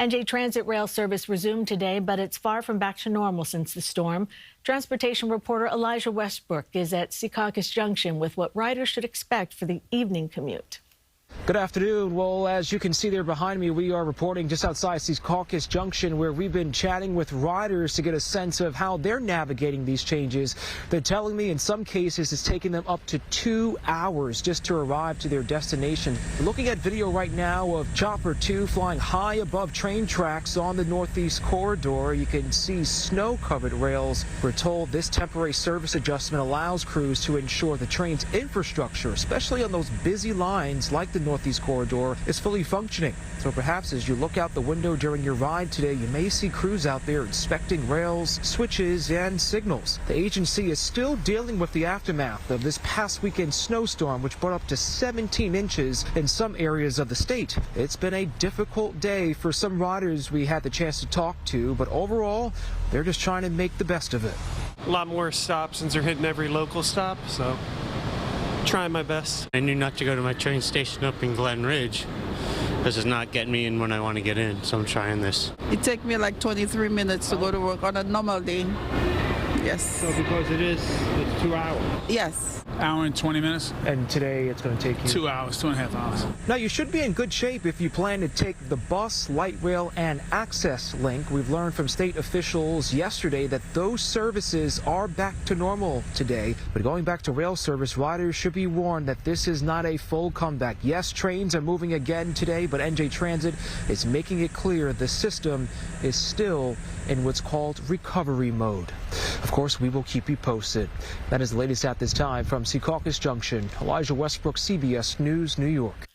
NJ Transit rail service resumed today, but it's far from back to normal since the storm. Transportation reporter Elijah Westbrook is at Secaucus Junction with what riders should expect for the evening commute. Good afternoon. Well, as you can see there behind me, we are reporting just outside Secaucus Junction, where we've been chatting with riders to get a sense of how they're navigating these changes. They're telling me in some cases it's taking them up to 2 hours just to arrive to their destination. We're looking at video right now of Chopper 2 flying high above train tracks on the Northeast Corridor. You can see snow-covered rails. We're told this temporary service adjustment allows crews to ensure the train's infrastructure, especially on those busy lines like the Northeast Corridor, is fully functioning. So perhaps as you look out the window during your ride today, you may see crews out there inspecting rails, switches, and signals. The agency is still dealing with the aftermath of this past weekend snowstorm, which brought up to 17 inches in some areas of the state. It's been a difficult day for some riders we had the chance to talk to, but overall, they're just trying to make the best of it. A lot more stops since they're hitting every local stop, so trying my best. I knew not to go to my train station up in Glen Ridge. This is not getting me in when I want to get in, so I'm trying this. It takes me like 23 minutes to go to work on a normal day. Yes. So because it's 2 hours? Yes. Hour and 20 minutes. And today it's going to take you 2 hours, 2.5 hours. Now, you should be in good shape if you plan to take the bus, light rail, and access link. We've learned from state officials yesterday that those services are back to normal today. But going back to rail service, riders should be warned that this is not a full comeback. Yes, trains are moving again today, but NJ Transit is making it clear the system is still in what's called recovery mode. Of course, we will keep you posted. That is the latest at this time from Secaucus Junction. Elijah Westbrook, CBS News, New York.